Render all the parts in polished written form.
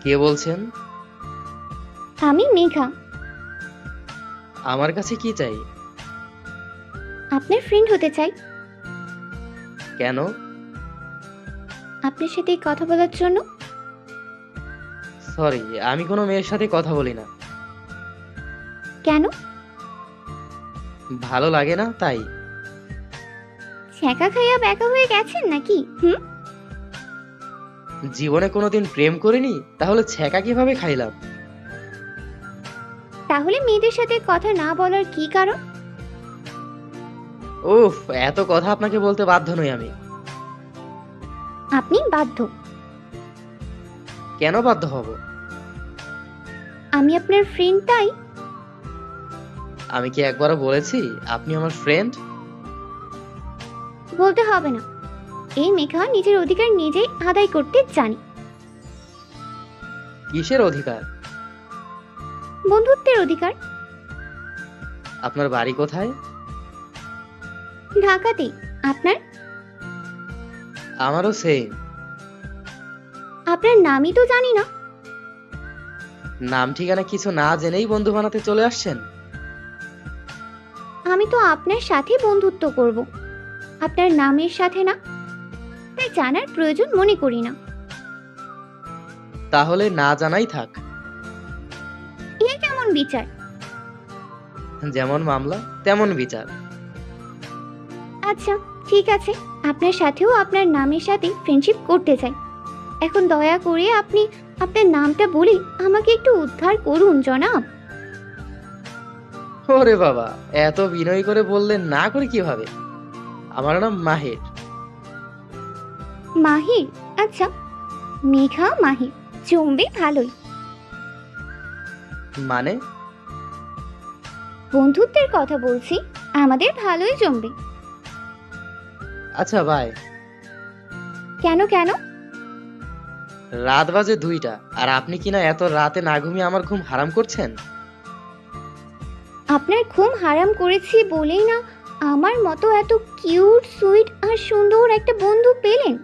কে বলছেন? আমি মেঘা। আমার কাছে কি চাই? আপনার ফ্রেন্ড হতে চাই। কেন? আপনার সাথে কথা বলার জন্য। সরি, আমি কোনো মেয়ের সাথে কথা বলি না। কেন? ভালো লাগে না তাই। ছ্যাঁকা খাইয়া ব্যাকা হয়ে গেছেন নাকি? জীবনে কোনোদিন প্রেম করিনি, তাহলে ছ্যাঁকা কিভাবে খাইলাম? তাহলে মেয়েদের সাথে কথা না বলার কি কারণ? উফ, এত কথা আপনাকে বলতে বাধ্য নই আমি। আপনি বাধ্য। কেন বাধ্য হব? আমি আপনার ফ্রেন্ড তাই। আমি কি একবারও বলেছি আপনি আমার ফ্রেন্ড? বলতে হবে না। এই মেঘা নিজের অধিকার নিজেই আদায় করতে জানি। কিসের অধিকার? বন্ধুত্বের অধিকার। আপনার বাড়ি কোথায়? ঢাকাতেই। আপনার? আমারও সেম। আপনার নামই তো জানি না। নাম ঠিকানা কিছু না জেনেই বন্ধু বানাতে চলে আসছেন? আমি তো আপনার সাথে বন্ধুত্ব করব, আপনার নামের সাথে না। তাই জানার প্রয়োজন মনে করি না। তাহলে না জানাই থাক। এ কেমন বিচার? যেমন মামলা তেমন বিচার। আচ্ছা, ঠিক আছে। আপনার সাথেও আপনার নামের সাথে ফ্রেন্ডশিপ করতে চাই। এখন দয়া করে আপনি আপনার নামটা বলে আমাকে একটু উদ্ধার করুন জনাব। ওরে বাবা, এত বিনয় করে বললেন না করে কিভাবে? আমার নাম মাহির। মাহির? আচ্ছা, মেঘা মাহির জমবে ভালোই। মানে? বন্ধুত্বের কথা বলছি, আমাদের ভালোই জমবে। আচ্ছা বাই। কেন কেন? রাত বাজে 2টা, আর আপনি কিনা এত রাতে না ঘুমিয়ে আমার ঘুম হারাম করছেন। আপনার ঘুম হারাম করেছি বলেই না আমার মতো এত কিউট সুইট আর সুন্দর একটা বন্ধু পেলেন।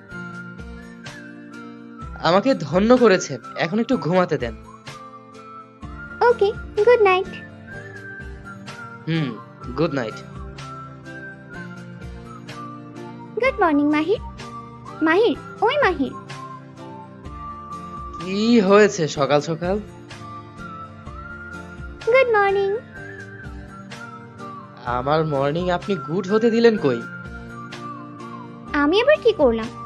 আমাকে ধন্য করেছেন, এখন একটু ঘুমাতে দেন। ওকে, গুড নাইট। হুম, গুড নাইট। গুড মর্নিং মাহির। মাহির, ওই মাহির। কি হয়েছে সকাল সকাল? Good morning. আমার মর্নিং আপনি গুড হতে দিলেন কই? আমি আবার কি করলাম?